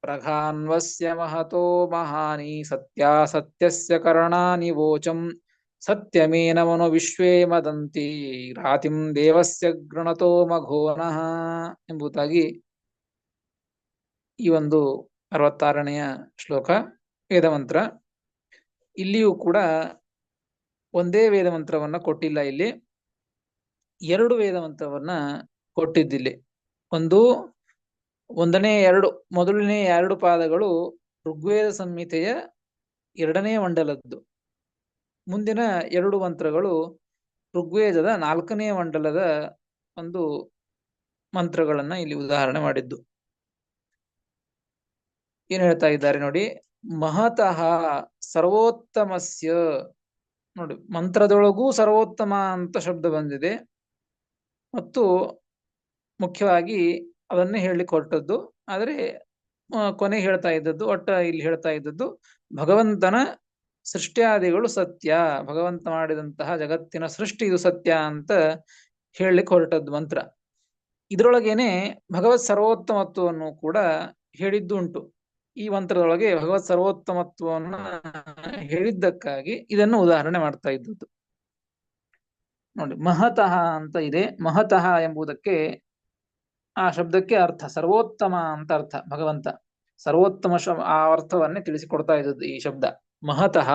ಪ್ರಘಾನ್ವಸ್ಯ ಮಹತೋ ಮಹಾನಿ, ಸತ್ಯಾಸತ್ಯಸ್ಯ ಕರಣಾನಿ ವೋಚಂ, ಸತ್ಯಮೇನ ಮನು ವಿಶ್ವೇ ಮದಂತಿ, ರಾತಿಂ ದೇವಸ್ಯ ಗೃಣತೋ ಮಘೋನಃ ಎಂಬುದಾಗಿ ಈ ಒಂದು 66ನೆಯ ಶ್ಲೋಕ ವೇದ ಮಂತ್ರ. ಇಲ್ಲಿಯೂ ಕೂಡ ಒಂದೇ ವೇದ ಮಂತ್ರವನ್ನ ಕೊಟ್ಟಿಲ್ಲ, ಇಲ್ಲಿ ಎರಡು ವೇದ ಮಂತ್ರವನ್ನ ಕೊಟ್ಟಿದ್ದಿಲ್ಲಿ. ಮೊದಲನೇ ಎರಡು ಪಾದಗಳು ಋಗ್ವೇದ ಸಂಹಿತೆಯ 2ನೇ ಮಂಡಲದ್ದು. ಮುಂದಿನ ಎರಡು ಮಂತ್ರಗಳು ಋಗ್ವೇದದ 4ನೇ ಮಂಡಲದ ಒಂದು ಮಂತ್ರಗಳನ್ನ ಇಲ್ಲಿ ಉದಾಹರಣೆ ಮಾಡಿದ್ದು. ಏನ್ ಹೇಳ್ತಾ ಇದ್ದಾರೆ ನೋಡಿ, ಮಹತಃ ಸರ್ವೋತ್ತಮಸ್ಯ. ನೋಡಿ, ಮಂತ್ರದೊಳಗೂ ಸರ್ವೋತ್ತಮ ಅಂತ ಶಬ್ದ ಬಂದಿದೆ ಮತ್ತು ಮುಖ್ಯವಾಗಿ ಅದನ್ನೇ ಹೇಳಲಿಕ್ಕೆ ಹೊರಟದ್ದು. ಆದರೆ ಕೊನೆಗೆ ಹೇಳ್ತಾ ಇದ್ದದ್ದು, ಇಲ್ಲಿ ಹೇಳ್ತಾ ಇದ್ದದ್ದು ಭಗವಂತನ ಸೃಷ್ಟ್ಯಾದಿಗಳು ಸತ್ಯ, ಭಗವಂತ ಮಾಡಿದಂತಹ ಜಗತ್ತಿನ ಸೃಷ್ಟಿ ಇದು ಸತ್ಯ ಅಂತ ಹೇಳಲಿಕ್ಕೆ ಹೊರಟದ್ದು ಮಂತ್ರ. ಇದರೊಳಗೇನೆ ಭಗವತ್ ಸರ್ವೋತ್ತಮತ್ವವನ್ನು ಕೂಡ ಹೇಳಿದ್ದು ಉಂಟು. ಈ ಮಂತ್ರದೊಳಗೆ ಭಗವತ್ ಸರ್ವೋತ್ತಮತ್ವವನ್ನ ಹೇಳಿದ್ದಕ್ಕಾಗಿ ಇದನ್ನು ಉದಾಹರಣೆ ಮಾಡ್ತಾ ಇದ್ದದ್ದು. ನೋಡಿ, ಮಹತಃ ಅಂತ ಇದೆ. ಮಹತಃ ಎಂಬುದಕ್ಕೆ, ಆ ಶಬ್ದಕ್ಕೆ ಅರ್ಥ ಸರ್ವೋತ್ತಮ ಅಂತ ಅರ್ಥ. ಭಗವಂತ ಸರ್ವೋತ್ತಮ ಆ ಅರ್ಥವನ್ನೇ ತಿಳಿಸಿಕೊಡ್ತಾ ಇದ್ದದ್ದು ಈ ಶಬ್ದ. ಮಹತಃ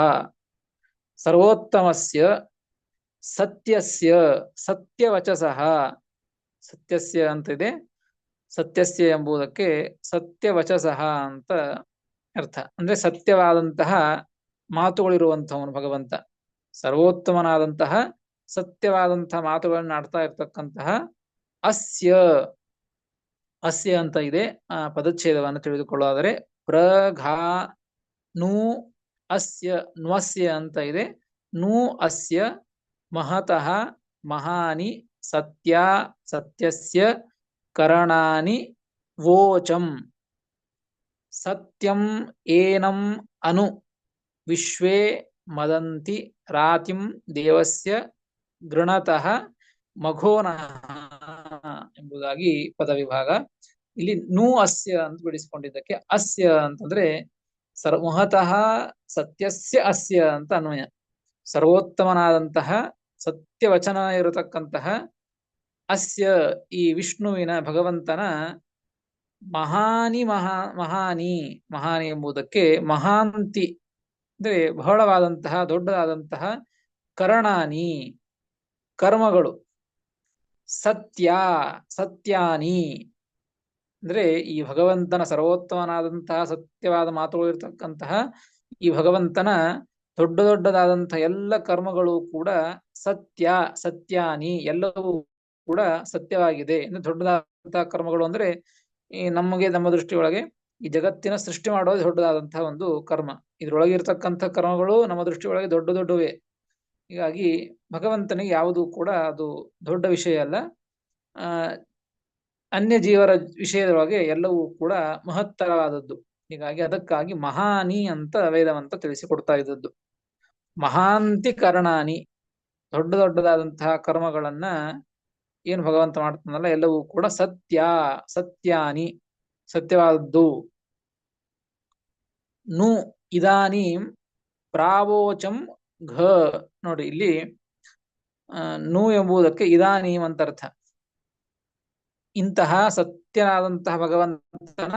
ಸರ್ವೋತ್ತಮಸ್ಯ ಸತ್ಯಸ್ಯ ಸತ್ಯವಚಸಃ. ಸತ್ಯಸ್ಯ ಅಂತ ಇದೆ. ಸತ್ಯಸ್ಯ ಎಂಬುದಕ್ಕೆ ಸತ್ಯವಚಸಃ ಅಂತ ಅರ್ಥ. ಅಂದ್ರೆ ಸತ್ಯವಾದಂತಹ ಮಾತುಗಳಿರುವಂತಹವನು ಭಗವಂತ. ಸರ್ವೋತ್ತಮನಾದಂತಹ ಸತ್ಯವಾದಂತಹ ಮಾತುಗಳನ್ನು ಆಡ್ತಾ ಇರ್ತಕ್ಕಂತಹ ಅಸ್ಯ. ಅಸ್ಯ ಅಂತ ಇದೆ. ಆ ಪದಚ್ಛೇದವನ್ನು ತಿಳಿದುಕೊಳ್ಳೋದಾದರೆ ಪ್ರಘಾ ನು ಅಸ್ಯ ನ್ವಸ್ಯ ಅಂತ ಇದೆ. ನು ಅಸ್ಯ ಮಹತಃ ಮಹಾನಿ ಸತ್ಯ ಸತ್ಯಸ್ಯ ಕರಣಾನಿ ವೋಚಂ ಸತ್ಯಂ ಏನಂ ಅನು ವಿಶ್ವೇ ಮದಂತಿ ರಾತಿಂ ದೇವಸ್ಯ ಗೃಣತಃ ಮಘೋನಃ ಎಂಬುದಾಗಿ ಪದವಿಭಾಗ. ಇಲ್ಲಿ ನು ಅಸ್ಯ ಅಂತ ಬಿಡಿಸಿಕೊಂಡಿದ್ದಕ್ಕೆ ಅಸ್ಯ ಅಂತಂದ್ರೆ ಮಹತಃ ಸತ್ಯಸ್ಯ ಅಸ್ಯ ಅಂತ ಅನ್ವಯ. ಸರ್ವೋತ್ತಮನಾದಂತಹ ಸತ್ಯವಚನ ಇರತಕ್ಕಂತಹ ಅಸ್ಯ ಈ ವಿಷ್ಣುವಿನ ಭಗವಂತನ ಮಹಾನಿ ಮಹಾನಿ ಎಂಬುದಕ್ಕೆ ಮಹಾಂತಿ ಅಂದ್ರೆ ಬಹಳವಾದಂತಹ ದೊಡ್ಡದಾದಂತಹ ಕರಣಾನಿ ಕರ್ಮಗಳು. ಸತ್ಯಾನಿ ಅಂದ್ರೆ ಈ ಭಗವಂತನ ಸರ್ವೋತ್ತಮನಾದಂತಹ ಸತ್ಯವಾದ ಮಾತುಗಳು ಇರತಕ್ಕಂತಹ ಈ ಭಗವಂತನ ದೊಡ್ಡದಾದಂತಹ ಎಲ್ಲ ಕರ್ಮಗಳು ಕೂಡ ಸತ್ಯಾನಿ ಎಲ್ಲವೂ ಕೂಡ ಸತ್ಯವಾಗಿದೆ. ಅಂದ್ರೆ ದೊಡ್ಡದಾದಂತಹ ಕರ್ಮಗಳು ಅಂದ್ರೆ ನಮ್ಮ ದೃಷ್ಟಿಯೊಳಗೆ ಈ ಜಗತ್ತಿನ ಸೃಷ್ಟಿ ಮಾಡೋದು ದೊಡ್ಡದಾದಂತಹ ಒಂದು ಕರ್ಮ. ಇದ್ರೊಳಗೆ ಇರ್ತಕ್ಕಂಥ ಕರ್ಮಗಳು ನಮ್ಮ ದೃಷ್ಟಿಯೊಳಗೆ ದೊಡ್ಡವೇ. ಹೀಗಾಗಿ ಭಗವಂತನಿಗೆ ಯಾವುದು ಕೂಡ ಅದು ದೊಡ್ಡ ವಿಷಯ ಅಲ್ಲ. ಅನ್ಯ ಜೀವರ ವಿಷಯದೊಳಗೆ ಎಲ್ಲವೂ ಕೂಡ ಮಹತ್ತರವಾದದ್ದು. ಹೀಗಾಗಿ ಅದಕ್ಕಾಗಿ ಮಹಾನಿ ಅಂತ ವೇದವಂತ ತಿಳಿಸಿಕೊಡ್ತಾ ಇದ್ದದ್ದು. ಮಹಾಂತಿ ಕರ್ಣಾನಿ ದೊಡ್ಡದಾದಂತಹ ಕರ್ಮಗಳನ್ನ ಏನು ಭಗವಂತ ಮಾಡ್ತಾನಲ್ಲ ಎಲ್ಲವೂ ಕೂಡ ಸತ್ಯಾನಿ ಸತ್ಯವಾದದ್ದು. ನು ಇದಾನೀಂ ಪ್ರಾವೋಚಂ ಘ. ನೋಡಿ, ಇಲ್ಲಿ ನು ಎಂಬುದಕ್ಕೆ ಇದಾನೀಂ ಅಂತ ಅರ್ಥ. ಇಂತಹ ಸತ್ಯನಾದಂತಹ ಭಗವಂತನ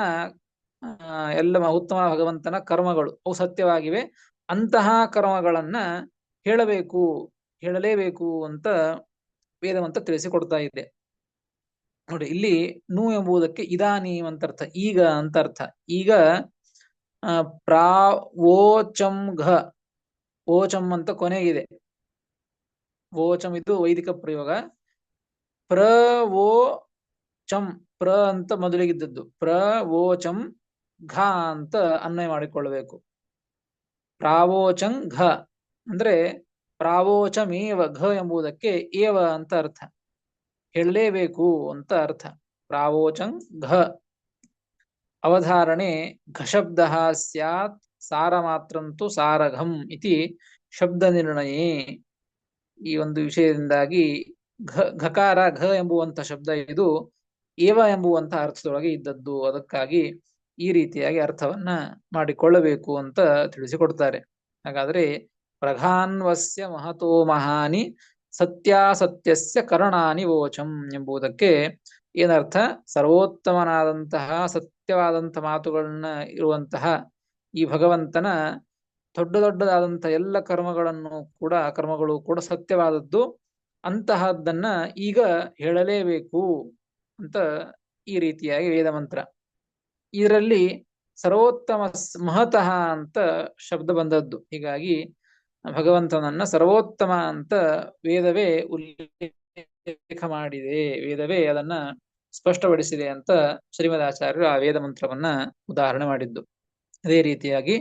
ಎಲ್ಲ ಉತ್ತಮ ಭಗವಂತನ ಕರ್ಮಗಳು ಅವು ಸತ್ಯವಾಗಿವೆ. ಅಂತಹ ಕರ್ಮಗಳನ್ನ ಹೇಳಲೇಬೇಕು ಅಂತ ವೇದವಂತ ತಿಳಿಸಿಕೊಡ್ತಾ ಇದೆ. ನೋಡಿ, ಇಲ್ಲಿ ನು ಎಂಬುದಕ್ಕೆ ಇದಾನೀಂ ಅಂತ ಅರ್ಥ, ಈಗ ಅಂತ ಅರ್ಥ. ಈಗ ಪ್ರಾವೋಚಂ ಘ, ಓಚಂ ಅಂತ ಕೊನೆಗಿದೆ. ಓಚಂ ಇದು ವೈದಿಕ ಪ್ರಯೋಗ. ಪ್ರವೋಚಂ ಪ್ರ ಅಂತ ಮೊದಲಿಗಿದ್ದದ್ದು. ಪ್ರವೋಚಂ ಘ ಅಂತ ಅನ್ವಯ ಮಾಡಿಕೊಳ್ಳಬೇಕು. ಪ್ರಾವೋಚಂ ಘ ಅಂದ್ರೆ ಪ್ರಾವೋಚಮೇವ. ಘ ಎಂಬುದಕ್ಕೆ ಏವ ಅಂತ ಅರ್ಥ, ಹೇಳಲೇಬೇಕು ಅಂತ ಅರ್ಥ. ಪ್ರಾವೋಚಂ ಘ. ಅವಧಾರಣೆ ಘಶಬ್ದ ಸ್ಯಾತ್ ಸಾರ ಮಾತ್ರಂತು ಸಾರಘಂ ಇತಿ ಶಬ್ದ ನಿರ್ಣಯೇ. ಈ ಒಂದು ವಿಷಯದಿಂದಾಗಿ ಘಕಾರ ಘ ಎಂಬುವಂತ ಶಬ್ದ ಇದು ಏವ ಎಂಬುವಂತ ಅರ್ಥದೊಳಗೆ ಇದ್ದದ್ದು. ಅದಕ್ಕಾಗಿ ಈ ರೀತಿಯಾಗಿ ಅರ್ಥವನ್ನ ಮಾಡಿಕೊಳ್ಳಬೇಕು ಅಂತ ತಿಳಿಸಿಕೊಡ್ತಾರೆ. ಹಾಗಾದ್ರೆ ಪ್ರಘಾನ್ವಸ್ಯ ಮಹತೋ ಮಹಾನಿ ಸತ್ಯಾಸತ್ಯಸ್ಯ ಕರಣಾನಿ ವೋಚಂ ಎಂಬುದಕ್ಕೆ ಏನರ್ಥ? ಸರ್ವೋತ್ತಮನಾದಂತಹ ಸತ್ಯವಾದಂತಹ ಮಾತುಗಳನ್ನ ಇರುವಂತಹ ಈ ಭಗವಂತನ ದೊಡ್ಡದಾದಂಥ ಎಲ್ಲ ಕರ್ಮಗಳು ಕೂಡ ಸತ್ಯವಾದದ್ದು, ಅಂತಹದ್ದನ್ನ ಈಗ ಹೇಳಲೇಬೇಕು ಅಂತ ಈ ರೀತಿಯಾಗಿ ವೇದ ಮಂತ್ರ. ಇದರಲ್ಲಿ ಸರ್ವೋತ್ತಮ ಮಹತಃ ಅಂತ ಶಬ್ದ ಬಂದದ್ದು. ಹೀಗಾಗಿ ಭಗವಂತನನ್ನ ಸರ್ವೋತ್ತಮ ಅಂತ ವೇದವೇ ಉಲ್ಲೇಖ ಮಾಡಿದೆ, ವೇದವೇ ಅದನ್ನ ಸ್ಪಷ್ಟಪಡಿಸಿದೆ ಅಂತ ಶ್ರೀಮದಾಚಾರ್ಯರು ಆ ವೇದ ಮಂತ್ರವನ್ನ ಉದಾಹರಣೆ ಮಾಡಿದ್ದು. ಅದೇ ರೀತಿಯಾಗಿ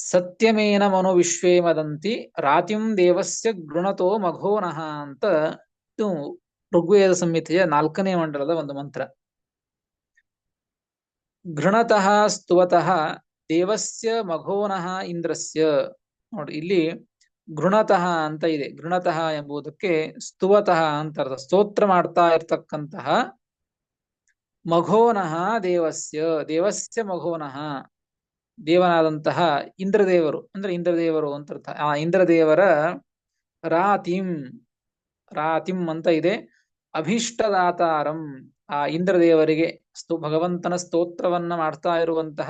ಸತ್ಯಮೇನ ಮನು ವಿಶ್ವೇ ಮದಂತಿ ರಾತಿಂ ದೇವಸ್ಯ ಗೃಣತೋ ಮಘೋನಃ ಅಂತ ಇದು ಋಗ್ವೇದ ಸಂಹಿತೆಯ 4ನೇ ಮಂಡಲದ ಒಂದು ಮಂತ್ರ. ಗೃಣತಃ ಸ್ತುವತಃ ದೇವಸ್ಯ ಮಘೋನಃ ಇಂದ್ರಸ್ಯ. ನೋಡಿ, ಇಲ್ಲಿ ಗೃಣತಃ ಅಂತ ಇದೆ. ಗೃಣತಃ ಎಂಬುದಕ್ಕೆ ಸ್ತುವತಃ ಅಂತ ಅರ್ಥ, ಸ್ತೋತ್ರ ಮಾಡ್ತಾ ಇರ್ತಕ್ಕಂತಹ. ಮಘೋನಃ ದೇವಸ್ಯ ಮಘೋನಃ, ದೇವನಾದಂತಹ ಇಂದ್ರದೇವರು, ಅಂದ್ರೆ ಇಂದ್ರದೇವರು ಅಂತ ಅರ್ಥ. ಆ ಇಂದ್ರದೇವರ ರಾತಿಂ ಅಂತ ಇದೆ. ಅಭೀಷ್ಟದಾತಾರಂ, ಆ ಇಂದ್ರದೇವರಿಗೆ ಭಗವಂತನ ಸ್ತೋತ್ರವನ್ನ ಮಾಡ್ತಾ ಇರುವಂತಹ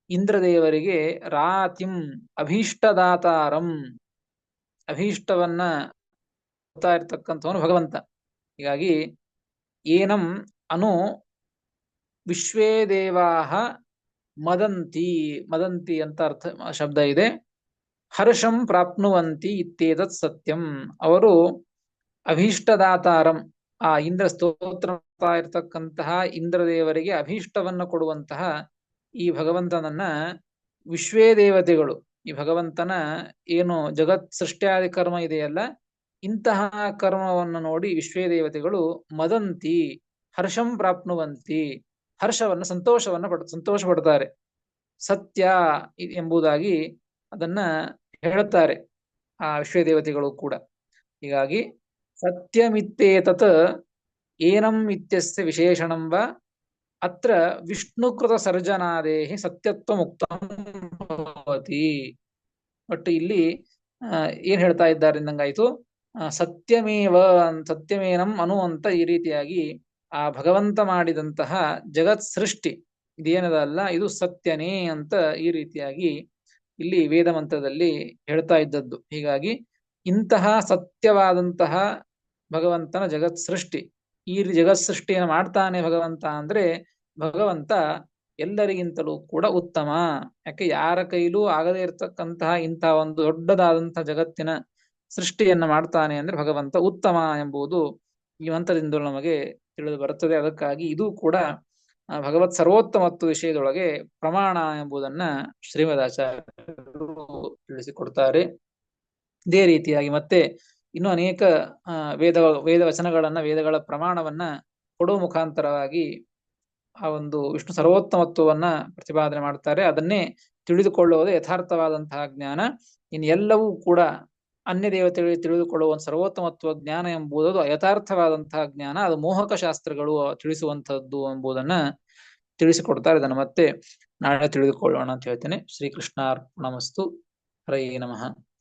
ಇಂದ್ರದೇವರಿಗೆ ರಾತಿಂ ಅಭೀಷ್ಟದಾತಾರಂ, ಅಭೀಷ್ಟವನ್ನ ಕೊಡ್ತಾ ಇರ್ತಕ್ಕಂಥವನು ಭಗವಂತ. ಹೀಗಾಗಿ ಏನಂ ಅನು ವಿಶ್ವೇ ದೇವಾಹ ಮದಂತಿ ಅಂತ ಅರ್ಥ ಶಬ್ದ ಇದೆ. ಹರ್ಷಂ ಪ್ರಾಪ್ನುವಂತಿ ಇತ್ಯೇತತ್ ಸತ್ಯಂ. ಅವರು ಅಭೀಷ್ಟದಾತಾರಂ, ಆ ಇಂದ್ರ ಸ್ತೋತ್ರ ಮಾಡ್ತಾ ಇರ್ತಕ್ಕಂತಹ ಇಂದ್ರದೇವರಿಗೆ ಅಭೀಷ್ಟವನ್ನ ಕೊಡುವಂತಹ ಈ ಭಗವಂತನನ್ನ ವಿಶ್ವೇ ದೇವತೆಗಳು, ಈ ಭಗವಂತನ ಏನು ಜಗತ್ ಸೃಷ್ಟಿಯಾದಿ ಕರ್ಮ ಇದೆಯಲ್ಲ, ಇಂತಹ ಕರ್ಮವನ್ನು ನೋಡಿ ವಿಶ್ವೇ ದೇವತೆಗಳು ಮದಂತಿ ಹರ್ಷಂ ಪ್ರಾಪ್ನುವಂತಿ, ಹರ್ಷವನ್ನ ಸಂತೋಷ ಪಡ್ತಾರೆ. ಸತ್ಯ ಎಂಬುದಾಗಿ ಅದನ್ನ ಹೇಳುತ್ತಾರೆ ಆ ವಿಶ್ವೇ ದೇವತೆಗಳು ಕೂಡ. ಹೀಗಾಗಿ ಸತ್ಯಮಿತ್ತೇತತ್ ಏನಂ ಇತ್ಯಸ್ಯ ವಿಶೇಷಣಂ ವಾ ಅತ್ರ ವಿಷ್ಣುಕೃತ ಸರ್ಜನಾದೇಹಿ ಸತ್ಯತ್ವ ಮುಕ್ತಂ ಭವತಿ. ಬಟ್ ಇಲ್ಲಿ ಏನ್ ಹೇಳ್ತಾ ಇದ್ದಾರೆ ಅಂದಂಗಾಯ್ತು. ಸತ್ಯಮೇನಂ ಅನು ಅಂತ ಈ ರೀತಿಯಾಗಿ ಆ ಭಗವಂತ ಮಾಡಿದಂತಹ ಜಗತ್ ಸೃಷ್ಟಿ ಇದೇನದಲ್ಲ, ಇದು ಸತ್ಯನೇ ಅಂತ ಈ ರೀತಿಯಾಗಿ ಇಲ್ಲಿ ವೇದ ಮಂತ್ರದಲ್ಲಿ ಹೇಳ್ತಾ ಇದ್ದದ್ದು. ಹೀಗಾಗಿ ಇಂತಹ ಸತ್ಯವಾದಂತಹ ಭಗವಂತನ ಜಗತ್ ಸೃಷ್ಟಿ, ಈ ಜಗತ್ ಸೃಷ್ಟಿಯನ್ನು ಮಾಡ್ತಾನೆ ಭಗವಂತ ಅಂದ್ರೆ ಭಗವಂತ ಎಲ್ಲರಿಗಿಂತಲೂ ಕೂಡ ಉತ್ತಮ. ಯಾಕೆ ಯಾರ ಕೈಲೂ ಆಗದೇ ಇರತಕ್ಕಂತಹ ಇಂತಹ ಒಂದು ದೊಡ್ಡದಾದಂತಹ ಜಗತ್ತಿನ ಸೃಷ್ಟಿಯನ್ನ ಮಾಡ್ತಾನೆ ಅಂದ್ರೆ ಭಗವಂತ ಉತ್ತಮ ಎಂಬುದು ಈ ಮಂತ್ರದಿಂದಲೂ ನಮಗೆ ತಿಳಿದು ಬರುತ್ತದೆ. ಅದಕ್ಕಾಗಿ ಇದು ಕೂಡ ಭಗವತ್ ಸರ್ವೋತ್ತಮತ್ವ ವಿಷಯದೊಳಗೆ ಪ್ರಮಾಣ ಎಂಬುದನ್ನ ಶ್ರೀಮದಾಚಾರ್ಯರು ತಿಳಿಸಿಕೊಡ್ತಾರೆ. ಇದೇ ರೀತಿಯಾಗಿ ಮತ್ತೆ ಇನ್ನು ಅನೇಕ ವೇದ ವಚನಗಳನ್ನ, ವೇದಗಳ ಪ್ರಮಾಣವನ್ನ ಕೊಡುವ ಮುಖಾಂತರವಾಗಿ ಆ ಒಂದು ವಿಷ್ಣು ಸರ್ವೋತ್ತಮತ್ವವನ್ನ ಪ್ರತಿಪಾದನೆ ಮಾಡ್ತಾರೆ. ಅದನ್ನೇ ತಿಳಿದುಕೊಳ್ಳುವುದು ಯಥಾರ್ಥವಾದಂತಹ ಜ್ಞಾನ. ಇನ್ನು ಎಲ್ಲವೂ ಕೂಡ ಅನ್ಯ ದೇವತೆಗಳಿಗೆ ತಿಳಿದುಕೊಳ್ಳುವ ಒಂದು ಸರ್ವೋತ್ತಮತ್ವ ಜ್ಞಾನ ಎಂಬುದು ಯಥಾರ್ಥವಾದಂತಹ ಜ್ಞಾನ, ಅದು ಮೋಹಕ ಶಾಸ್ತ್ರಗಳು ತಿಳಿಸುವಂತಹದ್ದು ಎಂಬುದನ್ನ ತಿಳಿಸಿಕೊಡ್ತಾರೆ. ಇದನ್ನು ಮತ್ತೆ ನಾಳೆ ತಿಳಿದುಕೊಳ್ಳೋಣ ಅಂತ ಹೇಳ್ತೇನೆ. ಶ್ರೀಕೃಷ್ಣಾರ್ಪಣಮಸ್ತು. ಹರೇ ನಮಃ.